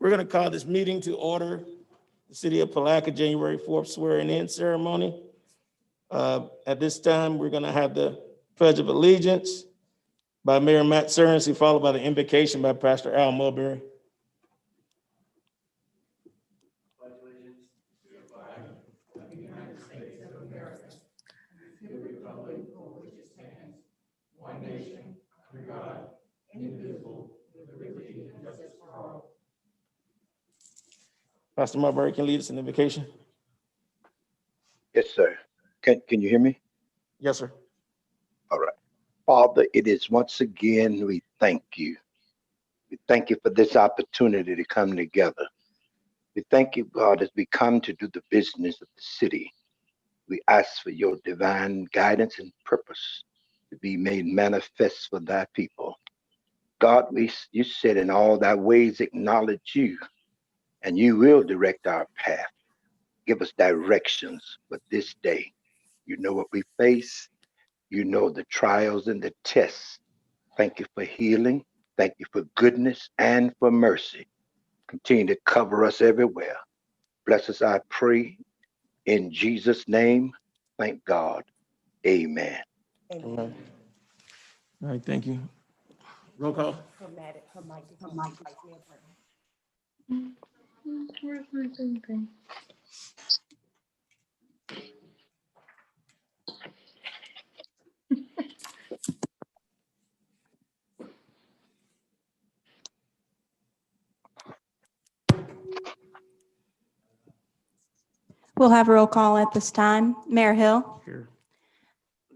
We're going to call this meeting to order. The City of Palatka, January 4th swearing in ceremony. At this time, we're going to have the Pledge of Allegiance by Mayor Matt Cerny, followed by the invocation by Pastor Al Mulberry. Pledge allegiance to the flag of the United States of America, to the republic for which it stands, one nation, under God, indivisible, with liberty and justice for all. Pastor Mulberry can lead us in invocation. Yes, sir. Can you hear me? Yes, sir. All right. Father, it is once again, we thank you. We thank you for this opportunity to come together. We thank you, God, as we come to do the business of the city. We ask for your divine guidance and purpose to be made manifest for thy people. God, you said in all thy ways acknowledge you, and you will direct our path. Give us directions for this day. You know what we face. You know the trials and the tests. Thank you for healing. Thank you for goodness and for mercy. Continue to cover us everywhere. Bless us, I pray. In Jesus' name, thank God. Amen. Amen. All right, thank you. Roll call. Where's my thing? We'll have a roll call at this time. Mayor Hill. Here.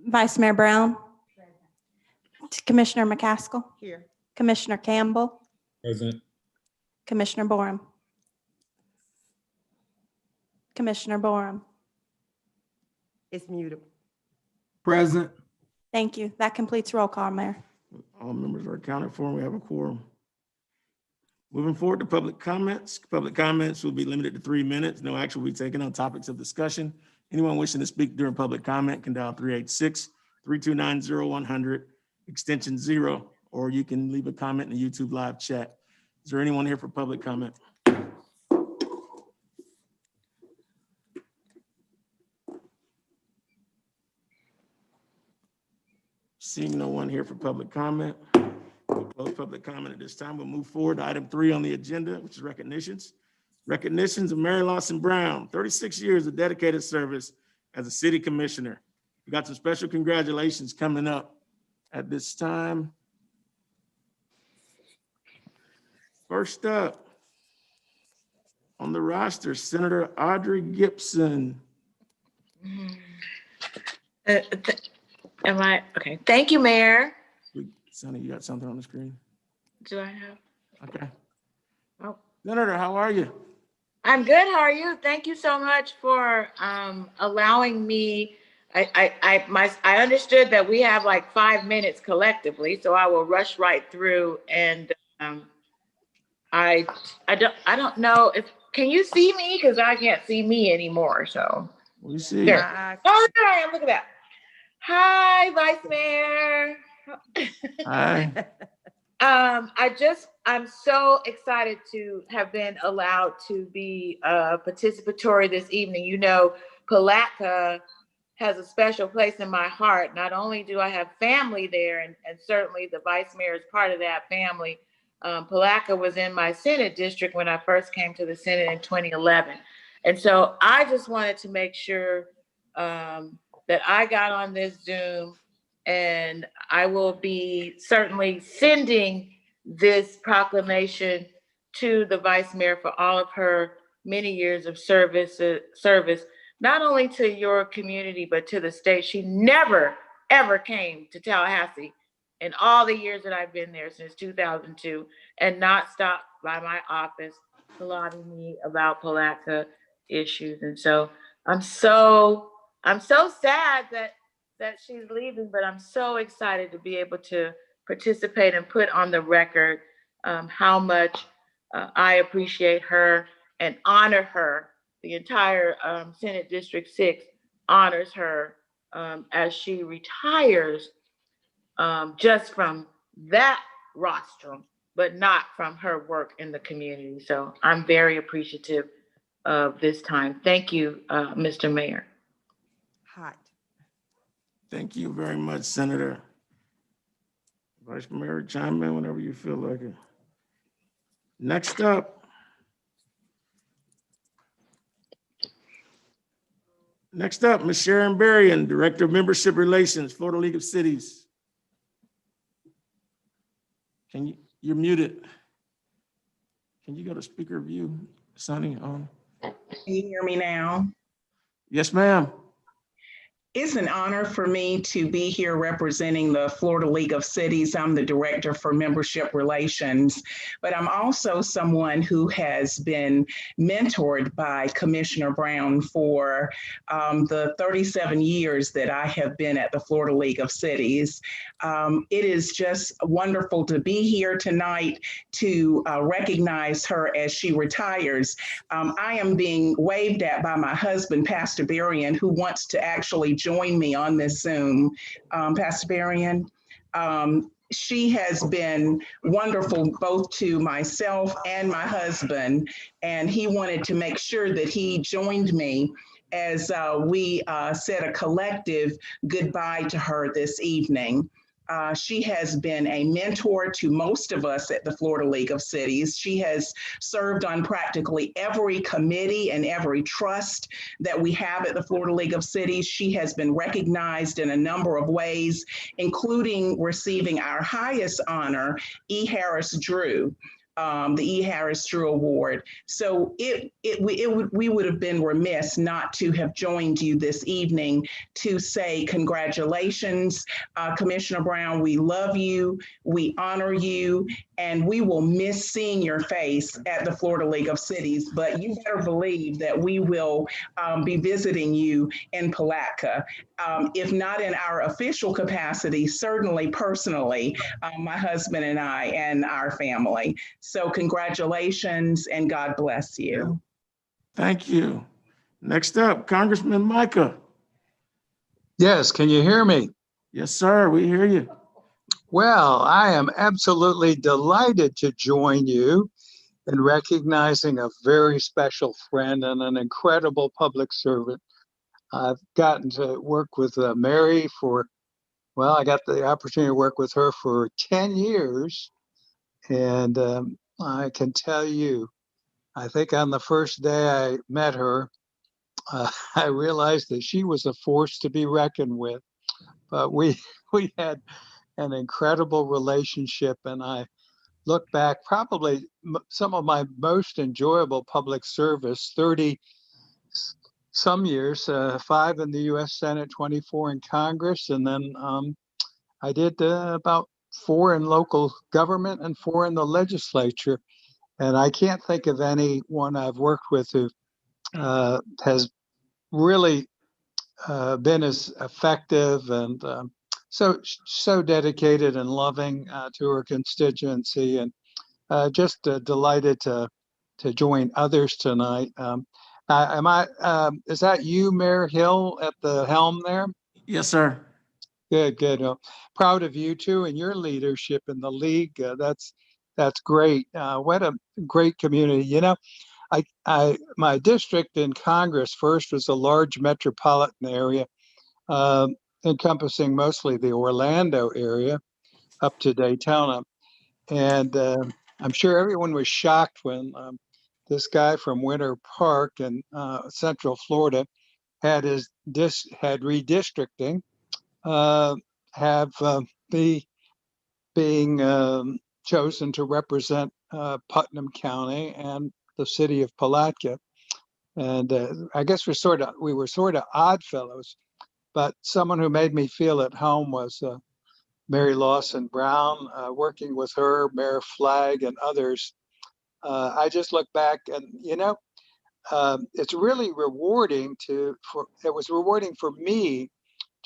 Vice Mayor Brown. Commissioner McCaskill. Here. Commissioner Campbell. Present. Commissioner Borum. Commissioner Borum. It's muted. Present. Thank you. That completes roll call, Mayor. All members are accounted for, and we have a quorum. Moving forward to public comments. Public comments will be limited to 3 minutes. No action will be taken on topics of discussion. Anyone wishing to speak during public comment can dial 386-329-0100, extension 0, or you can leave a comment in the YouTube live chat. Is there anyone here for public comment? Seeing no one here for public comment, we'll close public comment at this time. We'll move forward to item 3 on the agenda, which is recognitions. Recognitions of Mary Lawson Brown, 36 years of dedicated service as a city commissioner. We got some special congratulations coming up at this time. First up on the roster, Senator Audrey Gibson. Am I okay? Thank you, Mayor. Sonny, you got something on the screen? Do I have? Okay. Oh. Senator, how are you? I'm good. How are you? Thank you so much for allowing me. I understood that we have like 5 minutes collectively, so I will rush right through. And I don't know if can you see me, because I can't see me anymore. So We see. there. Oh, there I am. Look at that. Hi, Vice Mayor. Hi. I'm so excited to have been allowed to be participatory this evening. You know, Palatka has a special place in my heart. Not only do I have family there, and certainly the Vice Mayor is part of that family. Palatka was in my Senate district when I first came to the Senate in 2011. And so I just wanted to make sure that I got on this Zoom, and I will be certainly sending this proclamation to the Vice Mayor for all of her many years of service, not only to your community, but to the state. She never, ever came to Tallahassee in all the years that I've been there since 2002 and not stopped by my office to lobby me about Palatka issues. And so I'm so sad that she's leaving, but I'm so excited to be able to participate and put on the record how much I appreciate her and honor her. The entire Senate District 6 honors her as she retires just from that rostrum, but not from her work in the community. So I'm very appreciative of this time. Thank you, Mr. Mayor. Hot. Thank you very much, Senator. Vice Mayor, chime in whenever you feel like it. Next up. Ms. Sharon Berrien, Director of Membership Relations, Florida League of Cities. You're muted. Can you go to speaker view, Sonny? On. Can you hear me now? Yes, ma'am. It's an honor for me to be here representing the Florida League of Cities. I'm the Director for Membership Relations, but I'm also someone who has been mentored by Commissioner Brown for the 37 years that I have been at the Florida League of Cities. It is just wonderful to be here tonight to recognize her as she retires. I am being waved at by my husband, Pastor Berrien, who wants to actually join me on this Zoom. Pastor Berrien, she has been wonderful both to myself and my husband, and he wanted to make sure that he joined me as we said a collective goodbye to her this evening. She has been a mentor to most of us at the Florida League of Cities. She has served on practically every committee and every trust that we have at the Florida League of Cities. She has been recognized in a number of ways, including receiving our highest honor, E. Harris Drew. The E. Harris Drew Award. So we would have been remiss not to have joined you this evening to say congratulations, Commissioner Brown. We love you, we honor you, and we will miss seeing your face at the Florida League of Cities. But you better believe that we will be visiting you in Palatka. If not in our official capacity, certainly personally, my husband and I and our family. So congratulations and God bless you. Thank you. Next up, Congressman Micah. Yes, can you hear me? Yes, sir, we hear you. Well, I am absolutely delighted to join you in recognizing a very special friend and an incredible public servant. I've gotten to work with Mary I got the opportunity to work with her for 10 years. And I can tell you, I think on the first day I met her, I realized that she was a force to be reckoned with. But we had an incredible relationship, and I look back, probably some of my most enjoyable public service, 30 some years, 5 in the U.S. Senate, 24 in Congress, and then I did about 4 in local government and 4 in the legislature. And I can't think of anyone I've worked with who has really been as effective and so dedicated and loving to her constituency, and just delighted to join others tonight. Is that you, Mayor Hill, at the helm there? Yes, sir. Good. Proud of you too and your leadership in the league. That's great. What a great community. You know, my district in Congress first was a large metropolitan area, encompassing mostly the Orlando area up to Daytona. And I'm sure everyone was shocked when this guy from Winter Park in Central Florida had had redistricting, have being chosen to represent Putnam County and the city of Palatka. And I guess we were sort of odd fellows, but someone who made me feel at home was Mary Lawson Brown. Working with her, Mayor Flagg, and others, I just look back and it's really rewarding it was rewarding for me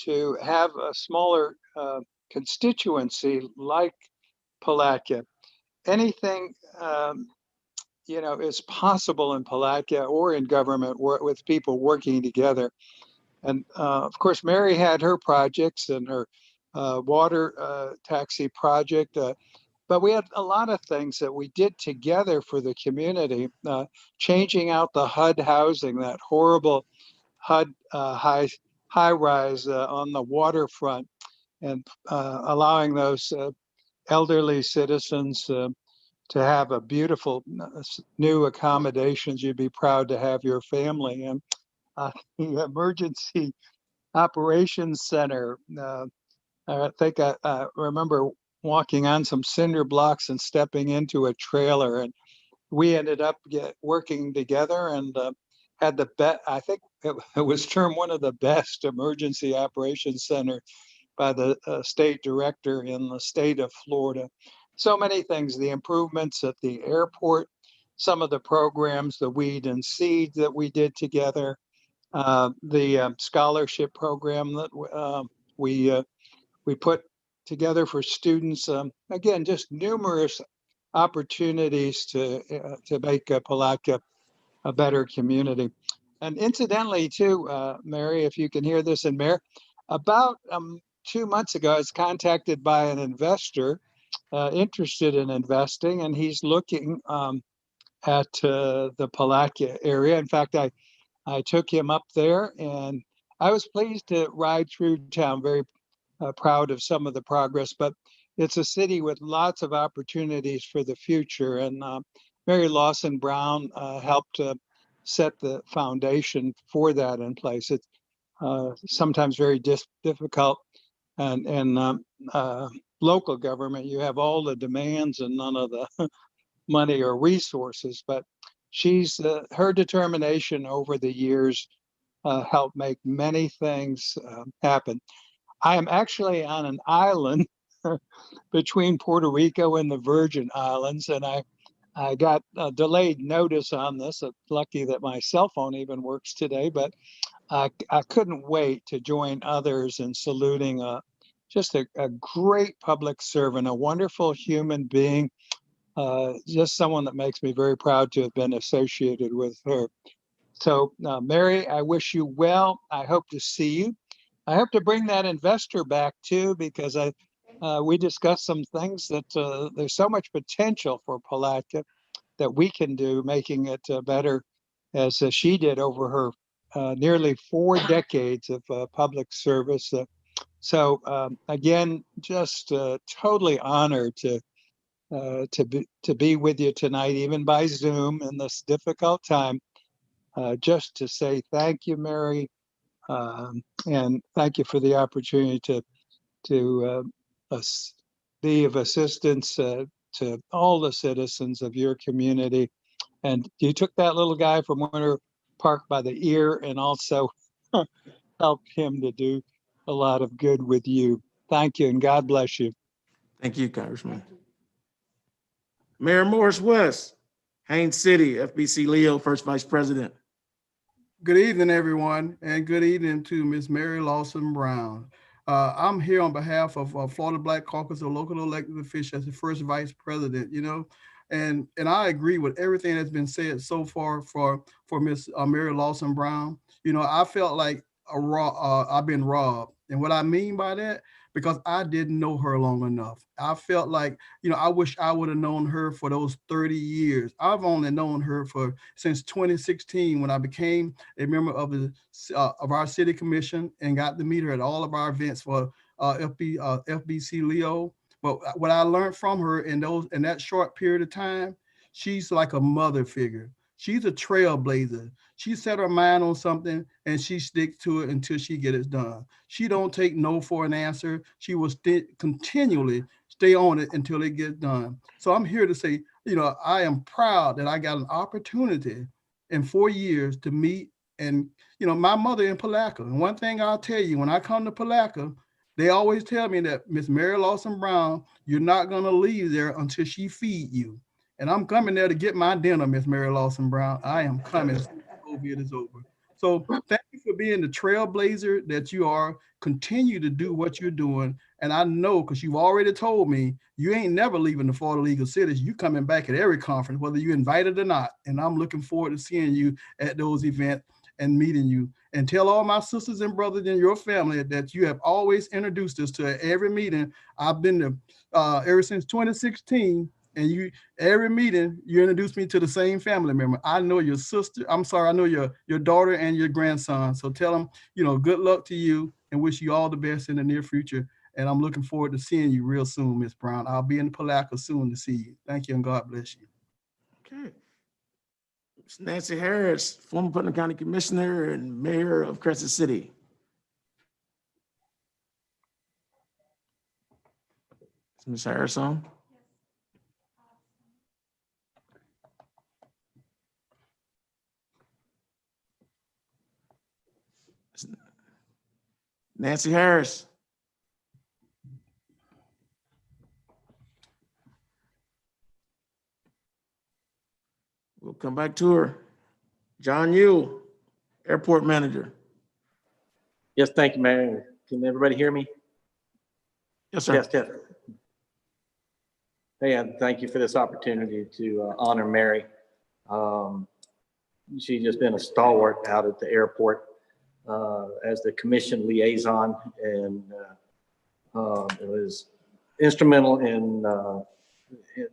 to have a smaller constituency like Palatka. Anything is possible in Palatka or in government with people working together. And of course, Mary had her projects and her water taxi project, but we had a lot of things that we did together for the community, changing out the HUD housing, that horrible HUD high rise on the waterfront, and allowing those elderly citizens to have a beautiful new accommodations. You'd be proud to have your family in. The emergency operations center. I think I remember walking on some cinder blocks and stepping into a trailer, and we ended up working together and had I think it was termed one of the best emergency operations center by the state director in the state of Florida. So many things, the improvements at the airport, some of the programs, the weed and seed that we did together, the scholarship program that we put together for students. Again, just numerous opportunities to make Palatka a better community. And incidentally, too, Mary, if you can hear this, and Mayor, about 2 months ago, I was contacted by an investor interested in investing, and he's looking at the Palatka area. In fact, I took him up there, and I was pleased to ride through town, very proud of some of the progress, but it's a city with lots of opportunities for the future. And Mary Lawson Brown helped set the foundation for that in place. It's sometimes very difficult, and local government, you have all the demands and none of the money or resources, but her determination over the years helped make many things happen. I am actually on an island between Puerto Rico and the Virgin Islands, and I got a delayed notice on this. It's lucky that my cell phone even works today, but I couldn't wait to join others in saluting just a great public servant, a wonderful human being, just someone that makes me very proud to have been associated with her. So, Mary, I wish you well. I hope to see you. I hope to bring that investor back too, because we discussed some things that there's so much potential for Palatka that we can do, making it better, as she did over her nearly 4 decades of public service. So again, just totally honored to be with you tonight, even by Zoom in this difficult time. Just to say thank you, Mary, and thank you for the opportunity to be of assistance to all the citizens of your community. And you took that little guy from Winter Park by the ear and also helped him to do a lot of good with you. Thank you, and God bless you. Thank you, Congressman. Mayor Morris West, Haines City, FBC Leo, First Vice President. Good evening, everyone, and good evening to Ms. Mary Lawson Brown. I'm here on behalf of Florida Black Caucus of Local Elected Officials as the First Vice President, and I agree with everything that's been said so far for Ms. Mary Lawson Brown. I felt like I've been robbed. And what I mean by that, because I didn't know her long enough. I felt like, I wish I would have known her for those 30 years. I've only known her since 2016 when I became a member of our city commission and got to meet her at all of our events for FBC Leo. But what I learned from her in that short period of time, she's like a mother figure. She's a trailblazer. She set her mind on something and she sticks to it until she get it done. She don't take no for an answer. She will continually stay on it until it gets done. So I'm here to say, I am proud that I got an opportunity in 4 years to meet and, my mother in Palatka. And one thing I'll tell you, when I come to Palatka, they always tell me that Miss Mary Lawson Brown, you're not going to leave there until she feed you. And I'm coming there to get my dinner, Miss Mary Lawson Brown. I am coming. COVID is over. So thank you for being the trailblazer that you are. Continue to do what you're doing. And I know, because you've already told me, you ain't never leaving the Florida League of Cities. You coming back at every conference, whether you're invited or not. And I'm looking forward to seeing you at those events and meeting you. And tell all my sisters and brothers in your family that you have always introduced us to every meeting. I've been to ever since 2016. And every meeting, you introduce me to the same family member. I know your sister. I know your daughter and your grandson. So tell them, good luck to you and wish you all the best in the near future. And I'm looking forward to seeing you real soon, Miss Brown. I'll be in Palatka soon to see you. Thank you and God bless you. Okay. Ms. Nancy Harris, former Putnam County Commissioner and Mayor of Crescent City. Is Ms. Harris on? Nancy Harris. We'll come back to her. John Yu, Airport Manager. Yes, thank you, Mayor. Can everybody hear me? Yes, sir. Yes, yes. Hey, and thank you for this opportunity to honor Mary. She's just been a stalwart out at the airport as the commission liaison, and it was instrumental in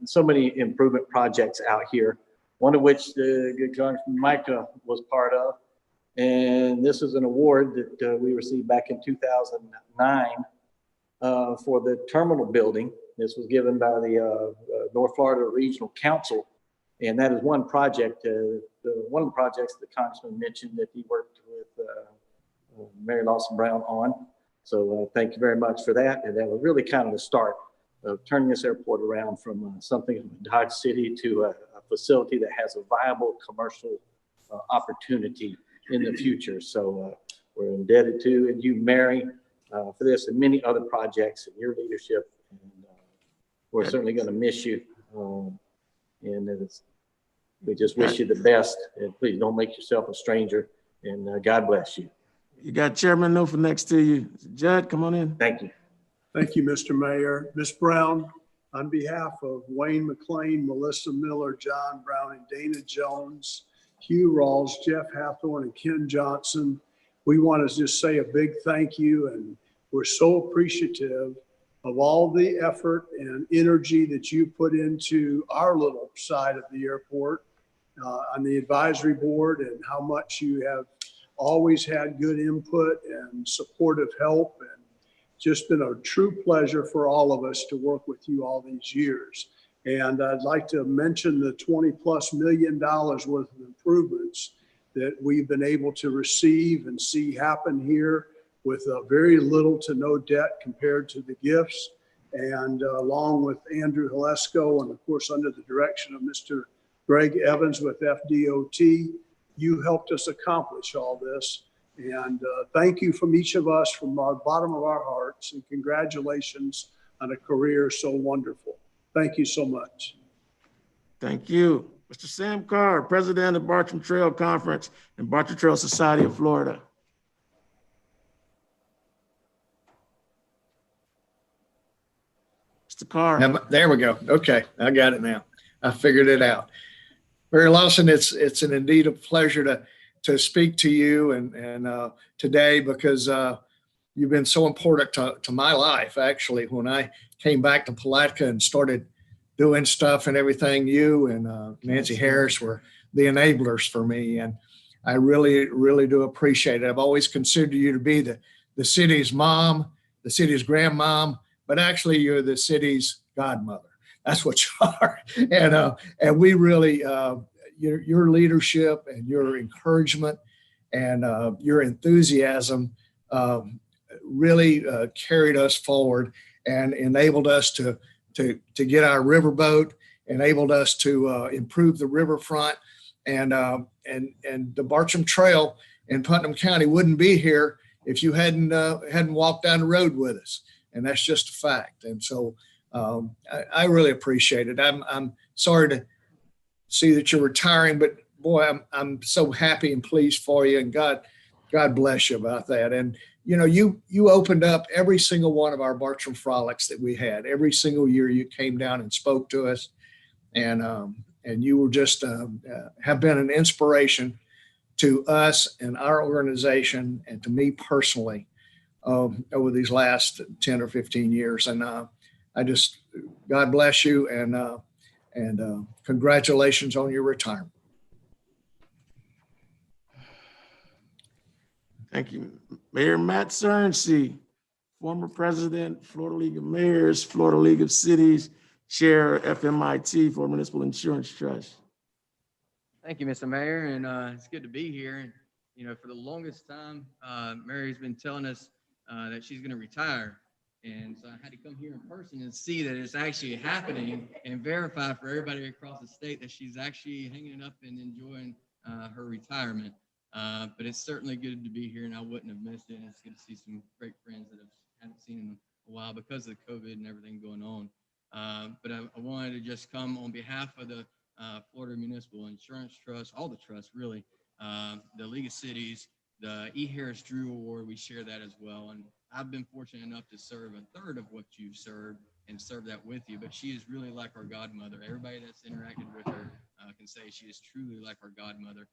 so many improvement projects out here, one of which the good Congressman Micah was part of. And this is an award that we received back in 2009 for the terminal building. This was given by the North Florida Regional Council. And that is one project, one of the projects the Congressman mentioned that he worked with Mary Lawson Brown on. So thank you very much for that. And that was really kind of the start of turning this airport around from something in Dodge City to a facility that has a viable commercial opportunity in the future. So we're indebted to you, Mary, for this and many other projects and your leadership. And we're certainly going to miss you. And we just wish you the best. And please don't make yourself a stranger. And God bless you. You got Chairman Nofa next to you. Judd, come on in. Thank you. Thank you, Mr. Mayor. Ms. Brown, on behalf of Wayne McLean, Melissa Miller, John Brown, and Dana Jones, Hugh Rawls, Jeff Hathorn, and Ken Johnson, we want to just say a big thank you. And we're so appreciative of all the effort and energy that you put into our little side of the airport on the advisory board, and how much you have always had good input and supportive help, and just been a true pleasure for all of us to work with you all these years. And I'd like to mention the $20+ million worth of improvements that we've been able to receive and see happen here with very little to no debt compared to the gifts. And along with Andrew Halesko, and of course under the direction of Mr. Greg Evans with FDOT, you helped us accomplish all this. And thank you from each of us from our bottom of our hearts, and congratulations on a career so wonderful. Thank you so much. Thank you. Mr. Sam Carr, President of Bartram Trail Conference and Bartram Trail Society of Florida. Mr. Carr. There we go. Okay, I got it now. I figured it out. Mary Lawson, it's an indeed a pleasure to speak to you and today, because you've been so important to my life. Actually, when I came back to Palatka and started doing stuff and everything, you and Nancy Harris were the enablers for me, and I really, really do appreciate it. I've always considered you to be the city's mom, the city's grandmom, but actually you're the city's godmother. That's what you are. And we really, your leadership and your encouragement and your enthusiasm really carried us forward and enabled us to get our riverboat, enabled us to improve the riverfront, and the Bartram Trail in Putnam County wouldn't be here if you hadn't walked down the road with us, and that's just a fact. And so I really appreciate it. I'm sorry to see that you're retiring, but boy, I'm so happy and pleased for you, and God bless you about that. And you opened up every single one of our Bartram Frolics that we had. Every single year you came down and spoke to us, and you were just have been an inspiration to us and our organization and to me personally over these last 10 or 15 years. And God bless you, and congratulations on your retirement. Thank you. Mayor Matt Cernsey, former president, Florida League of Mayors, Florida League of Cities, chair FMIT for Municipal Insurance Trust. Thank you, Mr. Mayor, and it's good to be here. And, for the longest time, Mary's been telling us that she's going to retire. And so I had to come here in person and see that it's actually happening and verify for everybody across the state that she's actually hanging it up and enjoying her retirement. But it's certainly good to be here, and I wouldn't have missed it. And it's good to see some great friends that I haven't seen in a while because of COVID and everything going on. But I wanted to just come on behalf of the Florida Municipal Insurance Trust, all the trusts really, the League of Cities, the E. Harris Drew Award, we share that as well. And I've been fortunate enough to serve a third of what you've served and serve that with you, but she is really like our godmother. Everybody that's interacted with her can say she is truly like our godmother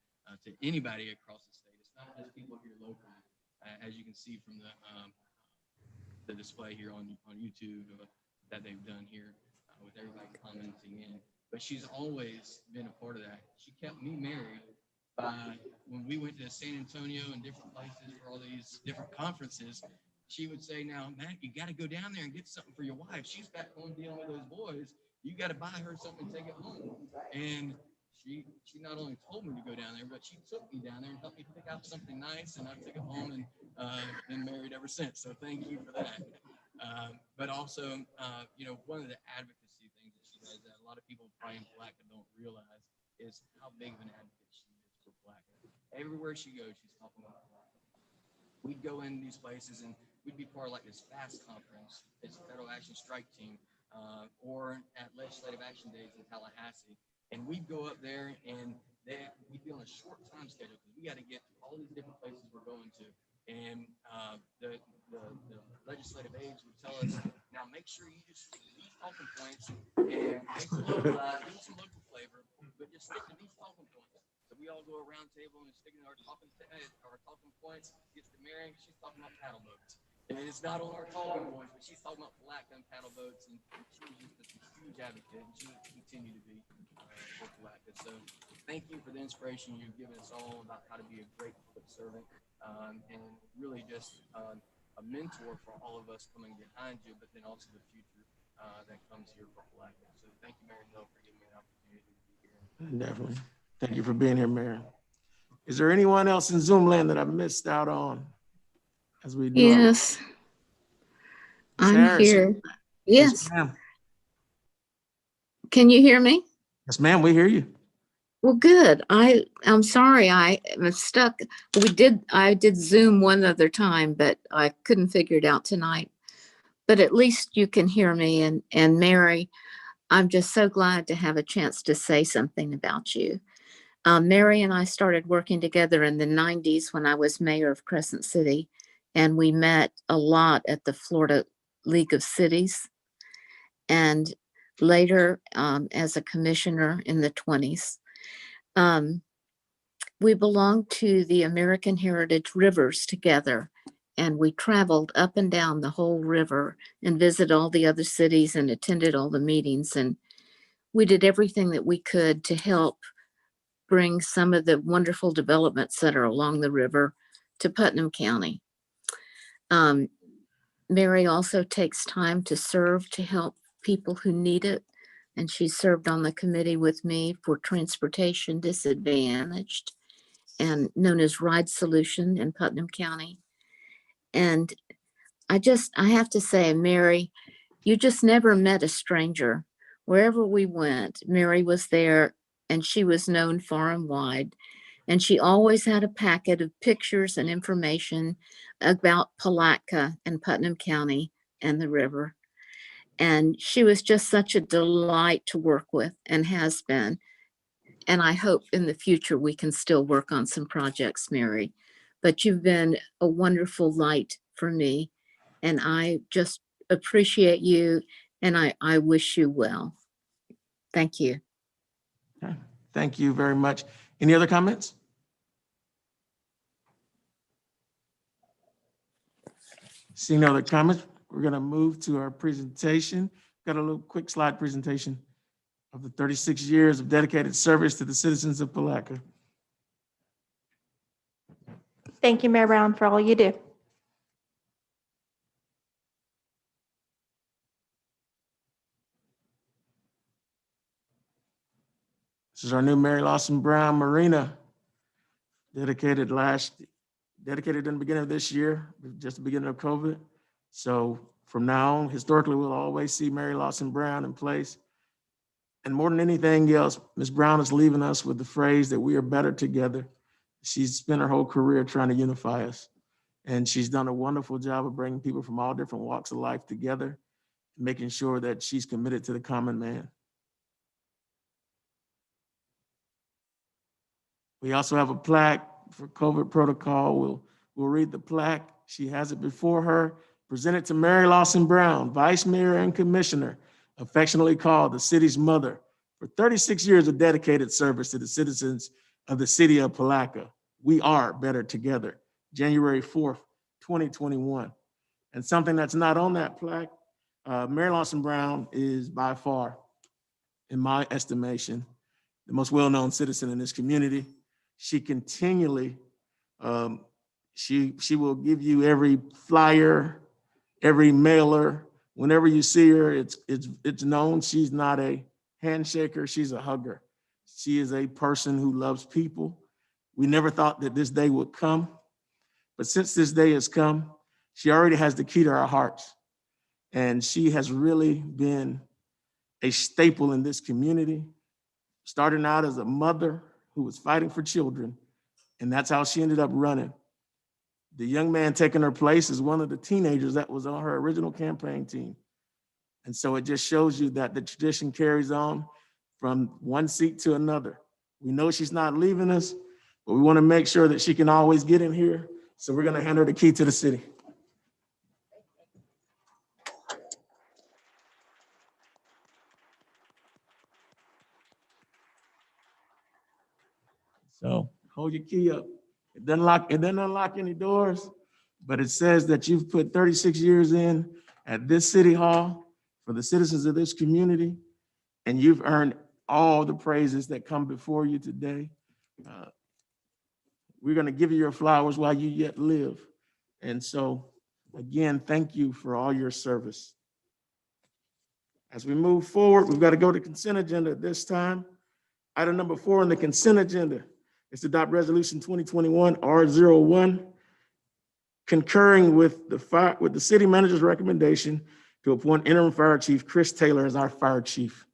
to anybody across the state. It's not just people here locally, as you can see from the display here on YouTube that they've done here with everybody commenting in. But she's always been a part of that. She kept me married by when we went to San Antonio and different places for all these different conferences. She would say, "Now, Matt, you got to go down there and get something for your wife. She's back home dealing with those boys. You got to buy her something and take it home." And she not only told me to go down there, but she took me down there and helped me pick out something nice, and I took it home and been married ever since. So thank you for that. But also, one of the advocacy things that she does that a lot of people probably in Palatka don't realize is how big of an advocate she is for Palatka. Everywhere she goes, she's talking about Palatka. We'd go in these places and we'd be part of like this FAST conference. It's a Federal Action Strike Team, or at Legislative Action Days in Tallahassee. And we'd go up there and we'd be on a short time schedule because we got to get to all these different places we're going to. And the legislative aides would tell us, now make sure you just stick to these talking points and make some local flavor, but just stick to these talking points. So we all go around table and stick to our talking points. Gets to Mary, she's talking about paddle boats. And it's not on our talking points, but she's talking about Palatka and paddle boats. And she was just a huge advocate, and she will continue to be for Palatka. So thank you for the inspiration you've given us all about how to be a great public servant, and really just a mentor for all of us coming behind you, but then also the future that comes here for Palatka. So thank you, Mary Hill, for giving me an opportunity to be here. Definitely. Thank you for being here, Mayor. Is there anyone else in Zoom land that I missed out on as we do? Yes, I'm here. Yes. Can you hear me? Yes, ma'am, we hear you. Well, good. I'm sorry, I was stuck. I did Zoom one other time, but I couldn't figure it out tonight. But at least you can hear me. And Mary, I'm just so glad to have a chance to say something about you. Mary and I started working together in the 90s when I was mayor of Crescent City, and we met a lot at the Florida League of Cities, and later as a commissioner in the 20s. We belonged to the American Heritage Rivers together, and we traveled up and down the whole river and visited all the other cities and attended all the meetings, and we did everything that we could to help bring some of the wonderful developments that are along the river to Putnam County. Mary also takes time to serve to help people who need it, and she served on the committee with me for Transportation Disadvantaged and known as Ride Solution in Putnam County. And I have to say, Mary, you just never met a stranger. Wherever we went, Mary was there, and she was known far and wide. And she always had a packet of pictures and information about Palatka and Putnam County and the river. And she was just such a delight to work with and has been. And I hope in the future we can still work on some projects, Mary. But you've been a wonderful light for me. And I just appreciate you, and I wish you well. Thank you. Okay. Thank you very much. Any other comments? Seeing no other comments, we're going to move to our presentation. Got a little quick slide presentation of the 36 years of dedicated service to the citizens of Palatka. Thank you, Mayor Brown, for all you do. This is our new Mary Lawson Brown Marina, dedicated in the beginning of this year, just the beginning of COVID. So from now on, historically, we'll always see Mary Lawson Brown in place. And more than anything else, Ms. Brown is leaving us with the phrase that we are better together. She's spent her whole career trying to unify us. And she's done a wonderful job of bringing people from all different walks of life together, making sure that she's committed to the common man. We also have a plaque for COVID protocol. We'll read the plaque. She has it before her. Presented to Mary Lawson Brown, Vice Mayor and Commissioner, affectionately called the city's mother, for 36 years of dedicated service to the citizens of the city of Palatka. We are better together. January 4th, 2021. And something that's not on that plaque, Mary Lawson Brown is by far, in my estimation, the most well-known citizen in this community. She continually, she will give you every flyer, every mailer. Whenever you see her, it's known she's not a handshaker, she's a hugger. She is a person who loves people. We never thought that this day would come, but since this day has come, she already has the key to our hearts. And she has really been a staple in this community, starting out as a mother who was fighting for children, and that's how she ended up running. The young man taking her place is one of the teenagers that was on her original campaign team. And so it just shows you that the tradition carries on from one seat to another. We know she's not leaving us, but we want to make sure that she can always get in here. So we're going to hand her the key to the city. So hold your key up. It doesn't unlock any doors, but it says that you've put 36 years in at this city hall for the citizens of this community, and you've earned all the praises that come before you today. We're going to give you your flowers while you yet live. And so, again, thank you for all your service. As we move forward, we've got to go to consent agenda at this time. Item number 4 on the consent agenda is to adopt resolution 2021 R01, concurring with the city manager's recommendation to appoint interim fire chief Chris Taylor as our fire chief.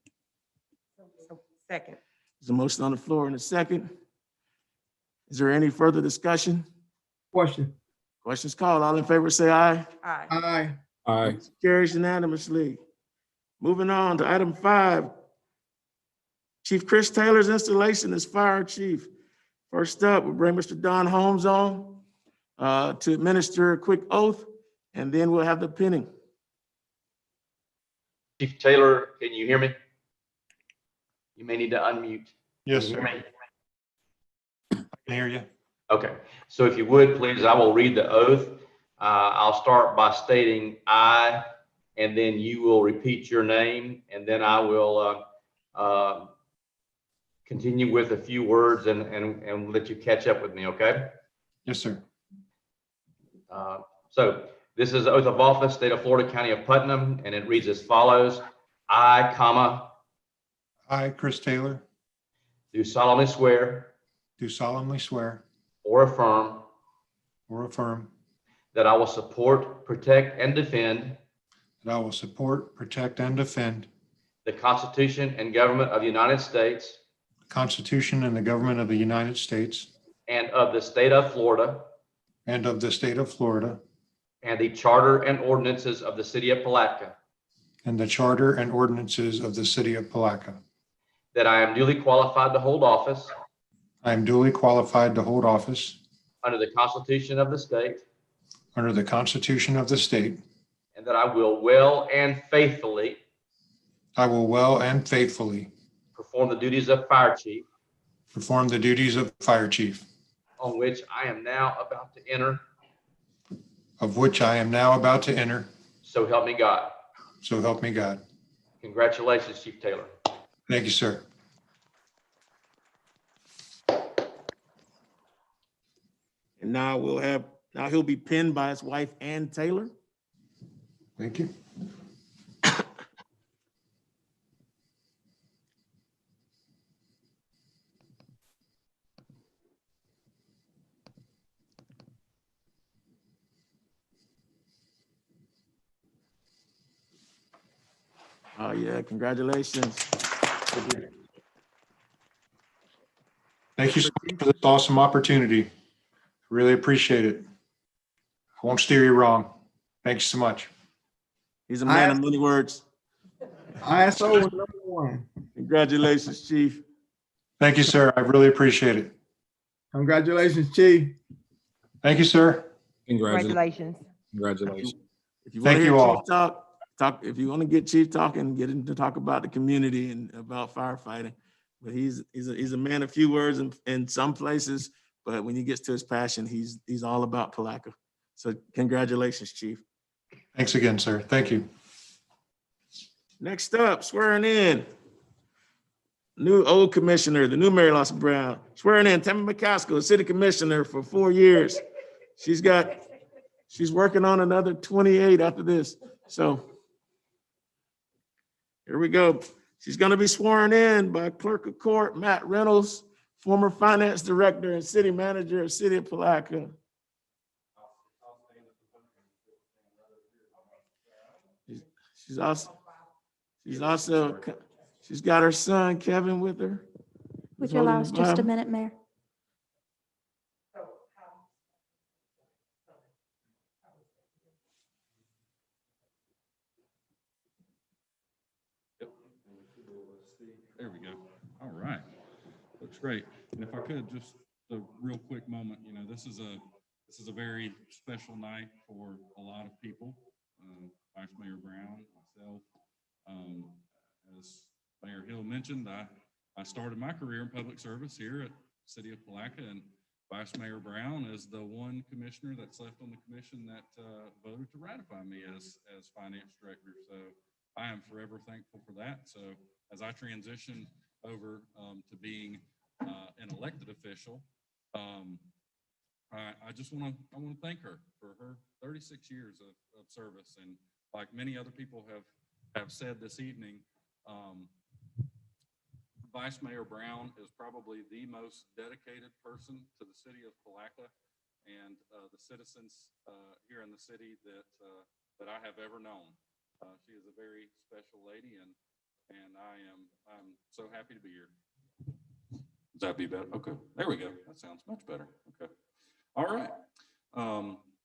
Second. There's a motion on the floor in a second. Is there any further discussion? Question. Questions called. All in favor say aye. Aye. Aye. Aye. Carries unanimously. Moving on to item 5. Chief Chris Taylor's installation as fire chief. First up, we'll bring Mr. Don Holmes on to administer a quick oath, and then we'll have the pinning. Chief Taylor, can you hear me? You may need to unmute. Yes, Can you sir. hear me? I can hear you. Okay, so if you would, please, I will read the oath. I'll start by stating I, and then you will repeat your name, and then I will continue with a few words and let you catch up with me, okay? Yes, sir. So this is the oath of office, state of Florida, county of Putnam, and it reads as follows. I, comma, I, Chris Taylor, do solemnly swear do solemnly swear or affirm or affirm that I will support, protect, and defend that I will support, protect, and defend the Constitution and government of the United States the Constitution and the government of the United States and of the state of Florida and of the state of Florida and the charter and ordinances of the city of Palatka, and the charter and ordinances of the city of Palatka. that I am duly qualified to hold office I am duly qualified to hold office under the Constitution of the state, under the Constitution of the state. and that I will well and faithfully I will well and faithfully perform the duties of fire chief, perform the duties of fire chief, on which I am now about to enter. of which I am now about to enter. So help me God. So help me God. Congratulations, Chief Taylor. Thank you, sir. And now he'll be pinned by his wife, Ann Taylor. Thank you. Oh, yeah, congratulations. Thank you so much for this awesome opportunity. Really appreciate it. I won't steer you wrong. Thank you so much. He's a man of many words. ISO #1. Congratulations, Chief. Thank you, sir. I really appreciate it. Congratulations, Chief. Thank you, sir. Congratulations. Congratulations. If you want Thank to you hear all. Chief talk, if you want to get Chief talking, get him to talk about the community and about firefighting. But he's a man of few words in some places, but when he gets to his passion, he's all about Palatka. So congratulations, Chief. Thanks again, sir. Thank you. Next up, swearing in. New old commissioner, the new Mary Lawson Brown. Swearing in Tammy McCaskill, city commissioner for 4 years. She's working on another 28 after this. So here we go. She's going to be sworn in by Clerk of Court Matt Reynolds, former finance director and city manager of City of Palatka. She's got her son Kevin with her. Would you allow us just a minute, Mayor? There we go. All right. Looks great. And if I could, just a real quick moment, this is a very special night for a lot of people. Vice Mayor Brown, myself, as Mayor Hill mentioned, I started my career in public service here at City of Palatka, and Vice Mayor Brown is the one commissioner that's left on the commission that voted to ratify me as finance director. So I am forever thankful for that. So as I transition over to being an elected official, I just want to thank her for her 36 years of service. And like many other people have said this evening, Vice Mayor Brown is probably the most dedicated person to the city of Palatka and the citizens here in the city that I have ever known. She is a very special lady, and I'm so happy to be here. Does that be better? Okay, there we go. That sounds much better. Okay, all right.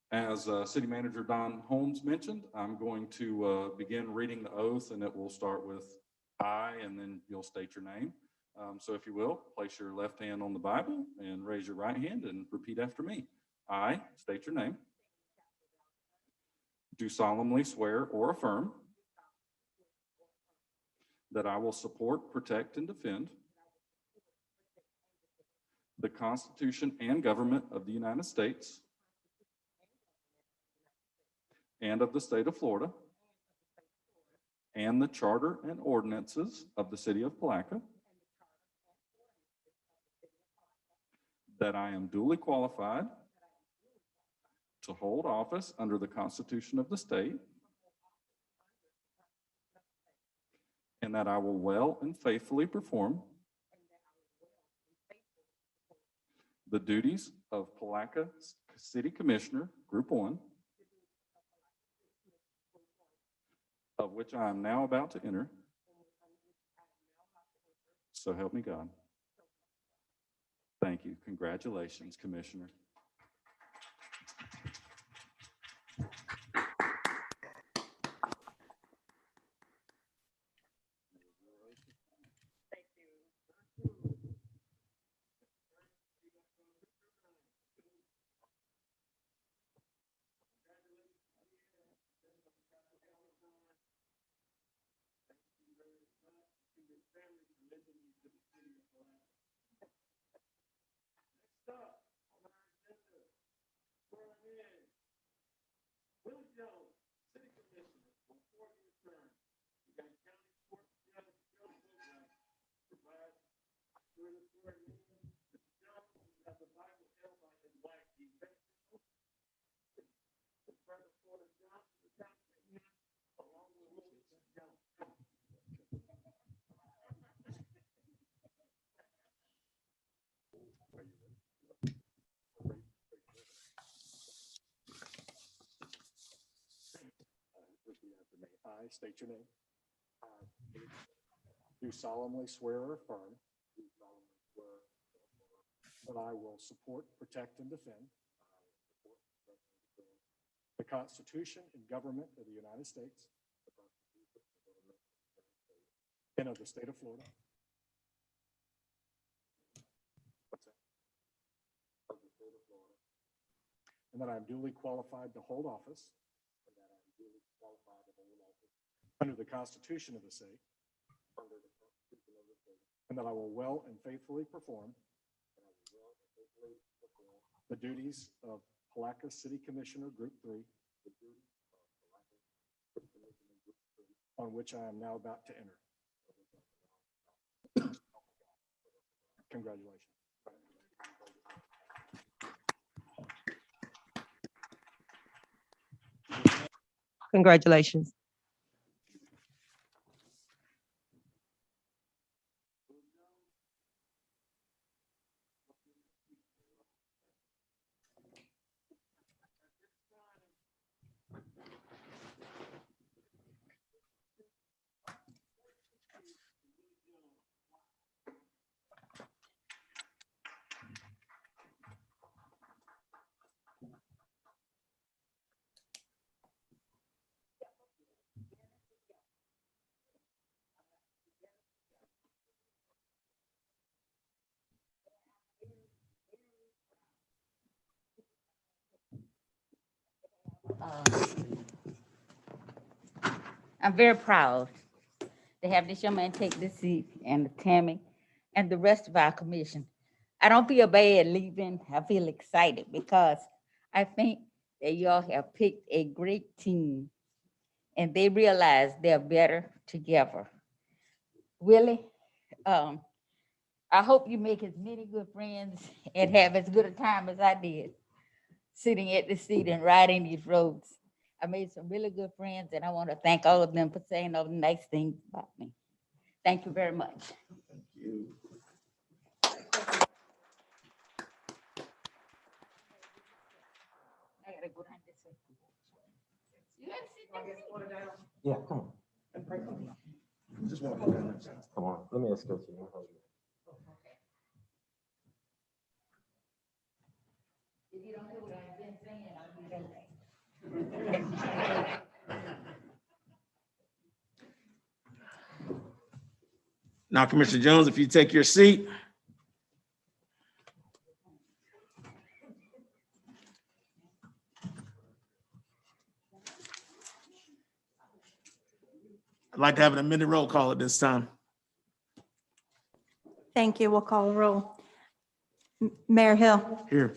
As City Manager Don Holmes mentioned, I'm going to begin reading the oath, and it will start with I, and then you'll state your name. So if you will, place your left hand on the Bible and raise your right hand and repeat after me. I, state your name, do solemnly swear or affirm that I will support, protect, and defend the Constitution and government of the United States and of the state of Florida and the charter and ordinances of the city of Palatka, that I am duly qualified to hold office under the Constitution of the state and that I will well and faithfully perform the duties of Palatka City Commissioner, Group 1, of which I am now about to enter. So help me God. Thank you. Congratulations, Commissioner. I state your name. Do solemnly swear or affirm that I will support, protect, and defend the Constitution and government of the United States and of the state of Florida. And that I am duly qualified to hold office under the Constitution of the state, and that I will well and faithfully perform the duties of Palatka City Commissioner, Group 3, on which I am now about to enter. Congratulations. Congratulations. I'm very proud to have this young man take this seat, and Tammy and the rest of our commission. I don't feel bad leaving. I feel excited because I think that y'all have picked a great team and they realize they're better together. Willie, I hope you make as many good friends and have as good a time as I did sitting at this seat and riding these roads. I made some really good friends, and I want to thank all of them for saying all the nice things about me. Thank you very much. Thank you. I gotta go down this way. You gotta sit down. Yeah, come on. Just walk down. Come on. Let me escort you. If you don't do what I've been saying, I'll be that way. Now, Commissioner Jones, if you take your seat. I'd like to have an amended roll call at this time. Thank you. We'll call a roll. Mayor Hill. Here.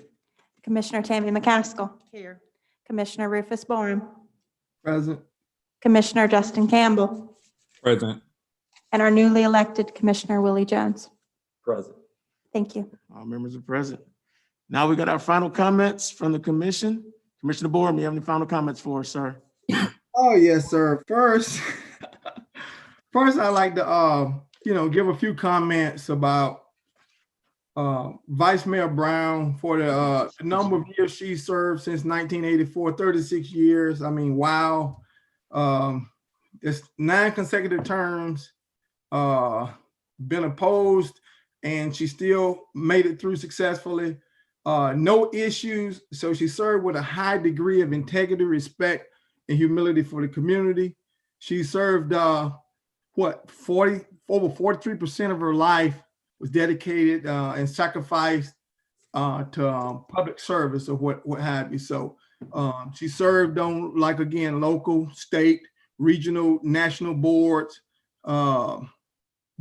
Commissioner Tammy McCaskill. Here. Commissioner Rufus Borum. Present. Commissioner Justin Campbell. Present. And our newly elected Commissioner Willie Jones. Present. Thank you. All members are present. Now we got our final comments from the commission. Commissioner Borum, you have any final comments for us, sir? Oh, yes, sir. First, First, I'd like to, give a few comments about Vice Mayor Brown for the number of years she served since 1984, 36 years. I mean, wow. It's 9 consecutive terms, been opposed, and she still made it through successfully. No issues. So she served with a high degree of integrity, respect, and humility for the community. She served over 43% of her life was dedicated and sacrificed to public service or what have you. So she served on, like, again, local, state, regional, national boards,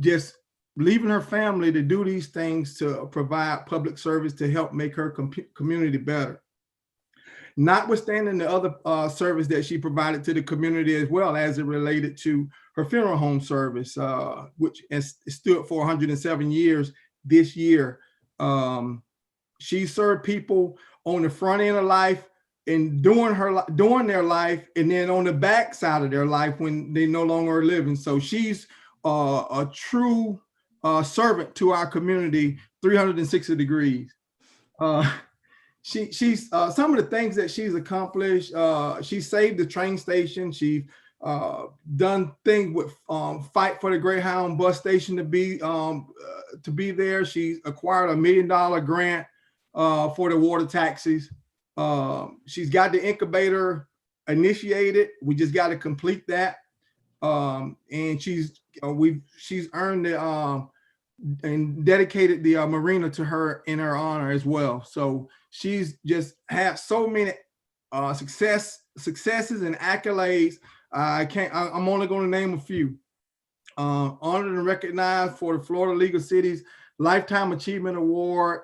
just leaving her family to do these things to provide public service to help make her community better. Notwithstanding the other service that she provided to the community as well, as it related to her funeral home service, which has stood for 107 years this year. She served people on the front end of life and during their life, and then on the back side of their life when they no longer are living. So she's a true servant to our community, 360 degrees. She's some of the things that she's accomplished. She saved the train station. She done things with fight for the Greyhound bus station to be there. She acquired a $1 million grant for the water taxis. She's got the incubator initiated. We just got to complete that. And she's earned the and dedicated the marina to her in her honor as well. So she's just had so many successes and accolades. I'm only going to name a few. Honored and recognized for the Florida League of Cities Lifetime Achievement Award,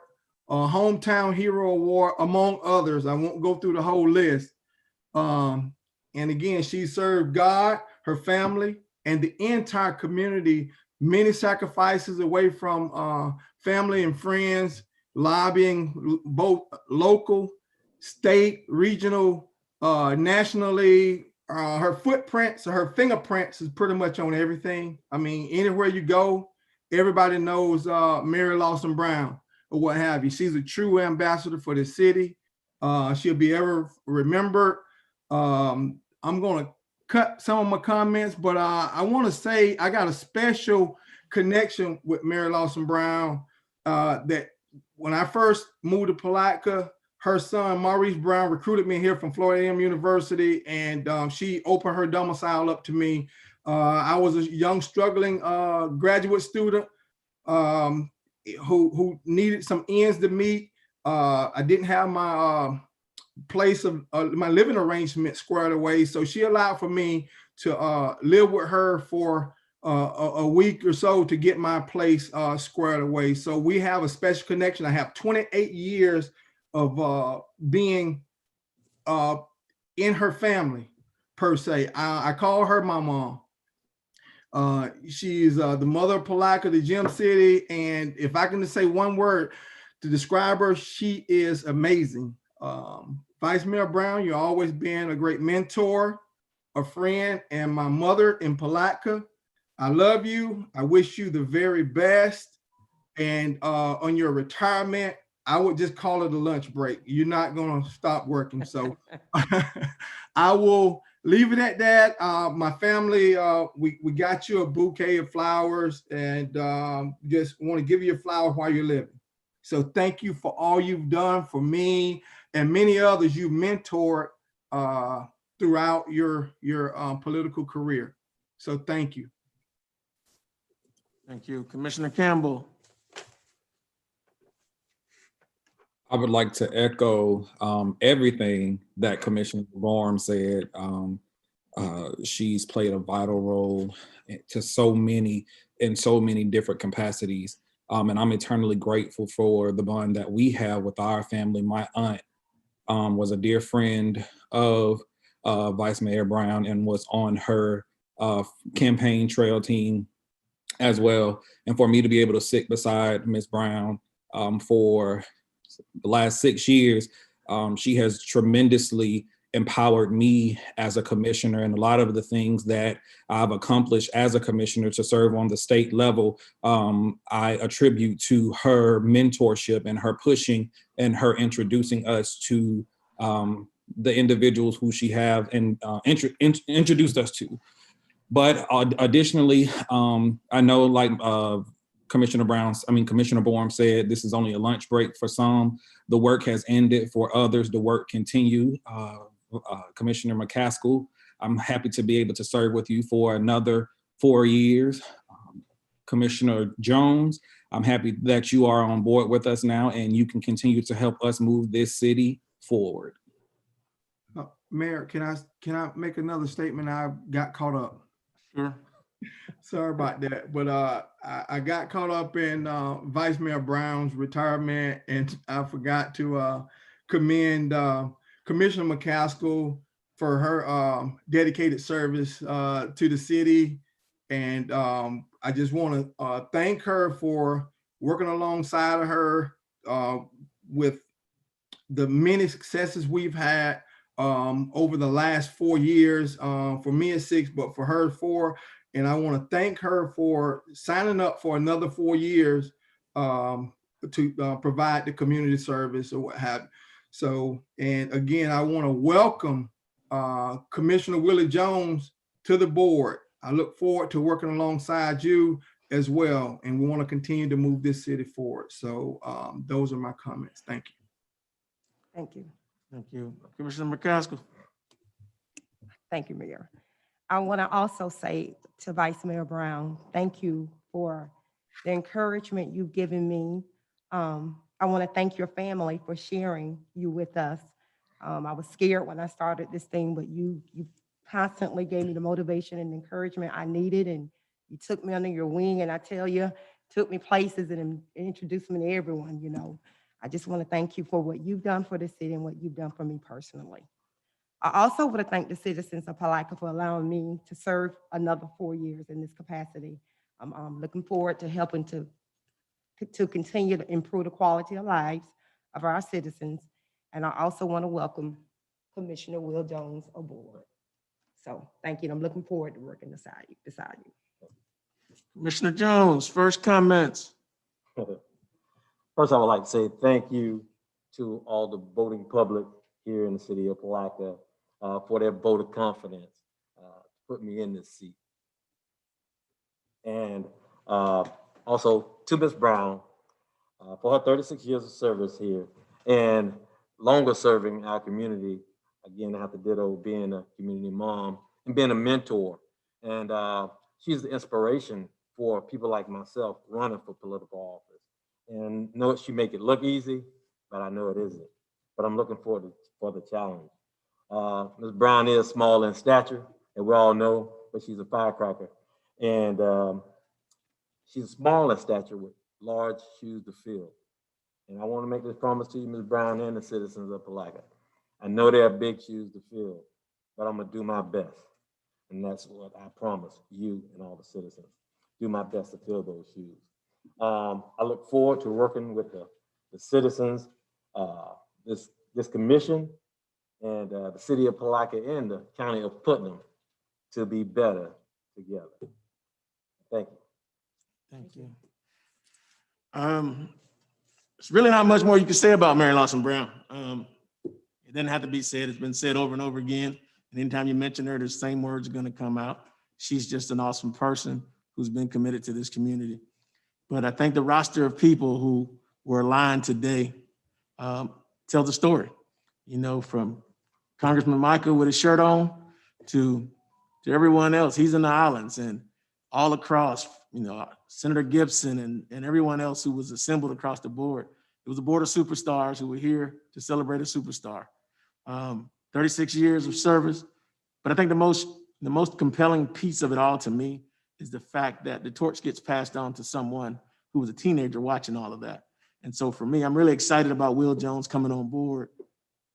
Hometown Hero Award, among others. I won't go through the whole list. And again, she served God, her family, and the entire community. Many sacrifices away from family and friends, lobbying both local, state, regional, nationally. Her footprints, her fingerprints is pretty much on everything. I mean, anywhere you go, everybody knows Mary Lawson Brown or what have you. She's a true ambassador for the city. She'll be ever remembered. I'm going to cut some of my comments, but I want to say I got a special connection with Mary Lawson Brown. That when I first moved to Palatka, her son Maurice Brown recruited me here from Florida A&M University, and she opened her domicile up to me. I was a young, struggling graduate student who needed some ends to meet. I didn't have my place of my living arrangement squared away. So she allowed for me to live with her for a week or so to get my place squared away. So we have a special connection. I have 28 years of being in her family, per se. I call her my mom. She's the mother of Palatka, the Gem City. And if I can just say one word to describe her, she is amazing. Vice Mayor Brown, you've always been a great mentor, a friend, and my mother in Palatka. I love you. I wish you the very best. And on your retirement, I would just call it a lunch break. You're not going to stop working. So I will leave it at that. My family, we got you a bouquet of flowers, and just want to give you a flower while you're living. So thank you for all you've done for me and many others you've mentored throughout your political career. So thank you. Thank you. Commissioner Campbell. I would like to echo everything that Commissioner Gorm said. She's played a vital role to so many different capacities. And I'm eternally grateful for the bond that we have with our family. My aunt was a dear friend of Vice Mayor Brown and was on her campaign trail team as well. And for me to be able to sit beside Ms. Brown for the last 6 years, she has tremendously empowered me as a commissioner, and a lot of the things that I've accomplished as a commissioner to serve on the state level, I attribute to her mentorship and her pushing and her introducing us to the individuals who she have and introduced us to. But additionally, I know, like Commissioner Bourne said, this is only a lunch break for some. The work has ended for others. The work continue. Commissioner McCaskill, I'm happy to be able to serve with you for another 4 years. Commissioner Jones, I'm happy that you are on board with us now and you can continue to help us move this city forward. Mayor, can I make another statement? I got caught up. Sure. Sorry about that, but I got caught up in Vice Mayor Brown's retirement, and I forgot to commend Commissioner McCaskill for her dedicated service to the city, and I just want to thank her for working alongside of her with the many successes we've had over the last 4 years. For me, it's 6, but for her, 4. And I want to thank her for signing up for another 4 years to provide the community service or what have you. So, and again, I want to welcome Commissioner Willie Jones to the board. I look forward to working alongside you as well. And we want to continue to move this city forward. So those are my comments. Thank you. Thank you. Thank you. Commissioner McCaskill. Thank you, Mayor. I want to also say to Vice Mayor Brown, thank you for the encouragement you've given me. I want to thank your family for sharing you with us. I was scared when I started this thing, but you constantly gave me the motivation and encouragement I needed, and you took me under your wing, and I tell you, took me places and introduced me to everyone, you know. I just want to thank you for what you've done for the city and what you've done for me personally. I also want to thank the citizens of Palatka for allowing me to serve another 4 years in this capacity. I'm looking forward to helping to continue to improve the quality of lives of our citizens. And I also want to welcome Commissioner Will Jones aboard. So thank you. And I'm looking forward to working beside you. Commissioner Jones, first comments. First, I would like to say thank you to all the voting public here in the city of Palatka for their vote of confidence to put me in this seat. And also to Ms. Brown for her 36 years of service here and longer serving our community. Again, I have to ditto being a community mom and being a mentor. And she's the inspiration for people like myself running for political office. And know she make it look easy, but I know it isn't. But I'm looking forward for the challenge. Ms. Brown is small in stature, and we all know, but she's a firecracker. And she's small in stature with large shoes to fill. And I want to make this promise to you, Ms. Brown, and the citizens of Palatka. I know there are big shoes to fill, but I'm gonna do my best. And that's what I promise you and all the citizens. Do my best to fill those shoes. I look forward to working with the citizens, this commission, and the city of Palatka and the county of Putnam to be better together. Thank you. Thank you. There's really not much more you can say about Mary Lawson Brown. It doesn't have to be said. It's been said over and over again. And anytime you mention her, the same words are going to come out. She's just an awesome person who's been committed to this community. But I think the roster of people who were aligned today tell the story. You know, from Congressman Michael with his shirt on to everyone else. He's in the islands and all across, you know, Senator Gibson and everyone else who was assembled across the board. It was a board of superstars who were here to celebrate a superstar. 36 years of service. But I think the most compelling piece of it all to me is the fact that the torch gets passed on to someone who was a teenager watching all of that. And so for me, I'm really excited about Will Jones coming on board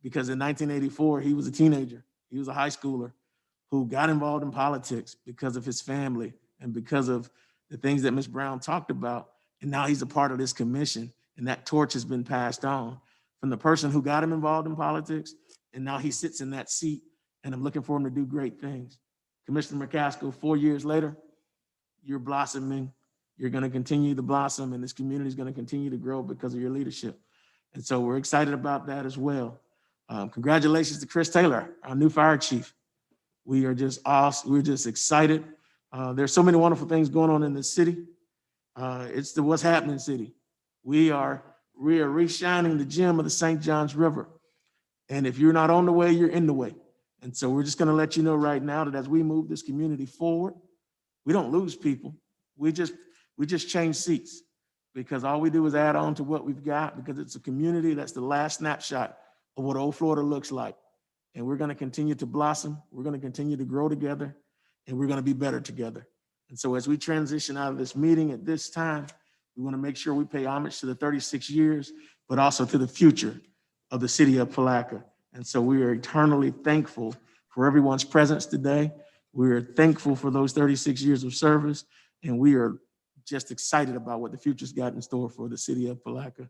because in 1984, he was a teenager. He was a high schooler who got involved in politics because of his family and because of the things that Ms. Brown talked about. And now he's a part of this commission, and that torch has been passed on from the person who got him involved in politics And now he sits in that seat, and I'm looking for him to do great things. Commissioner McCaskill, 4 years later, you're blossoming. You're going to continue to blossom, and this community is going to continue to grow because of your leadership. And so we're excited about that as well. Congratulations to Chris Taylor, our new fire chief. We are just awesome. We're just excited. There's so many wonderful things going on in the city. It's the what's happening city. We are reshining the gem of the St. Johns River. And if you're not on the way, you're in the way. And so we're just going to let you know right now that as we move this community forward, we don't lose people. We just change seats, because all we do is add on to what we've got, because it's a community that's the last snapshot of what old Florida looks like. And we're going to continue to blossom. We're going to continue to grow together, and we're going to be better together. And so as we transition out of this meeting at this time, we want to make sure we pay homage to the 36 years, but also to the future of the city of Palatka. And so we are eternally thankful for everyone's presence today. We are thankful for those 36 years of service, and we are just excited about what the future's got in store for the city of Palatka.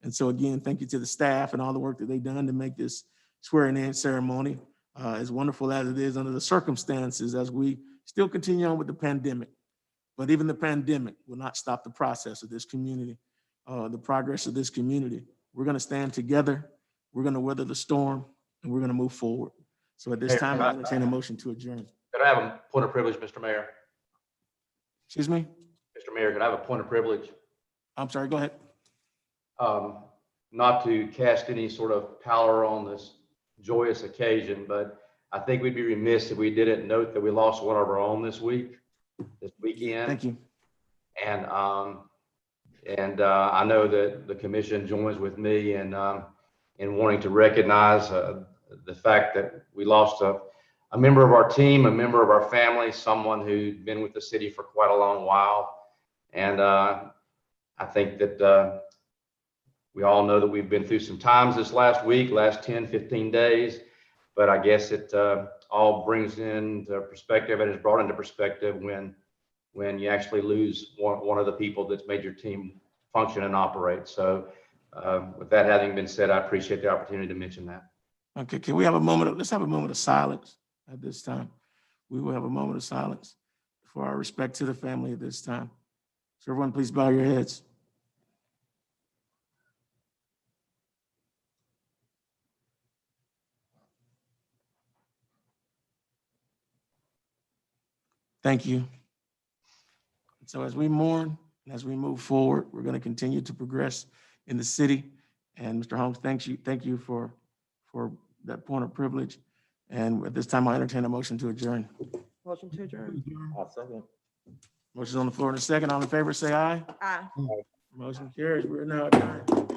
And so again, thank you to the staff and all the work that they've done to make this swearing in ceremony as wonderful as it is under the circumstances as we still continue on with the pandemic. But even the pandemic will not stop the process of this community, the progress of this community. We're going to stand together. We're going to weather the storm, and we're going to move forward. So at this time, I entertain a motion to adjourn. Could I have a point of privilege, Mr. Mayor? Excuse me? Mr. Mayor, could I have a point of privilege? I'm sorry, go ahead. Not to cast any sort of pallor on this joyous occasion, but I think we'd be remiss if we didn't note that we lost one of our own this weekend. Thank you. And I know that the commission joins with me in wanting to recognize the fact that we lost a member of our team, a member of our family, someone who'd been with the city for quite a long while. And I think that we all know that we've been through some times this last week, last 10, 15 days, but I guess it all brings into perspective and is brought into perspective when you actually lose one of the people that's made your team function and operate. So with that having been said, I appreciate the opportunity to mention that. Okay, can we have a moment? Let's have a moment of silence at this time. We will have a moment of silence for our respect to the family at this time. So everyone, please bow your heads. Thank you. So as we mourn and as we move forward, we're going to continue to progress in the city. And Mr. Holmes, thank you for that point of privilege. And at this time, I entertain a motion to adjourn. Motion to adjourn. I'll second. Motion's on the floor in a second. All in favor, say aye. Aye. Motion carries. We're now adjourned.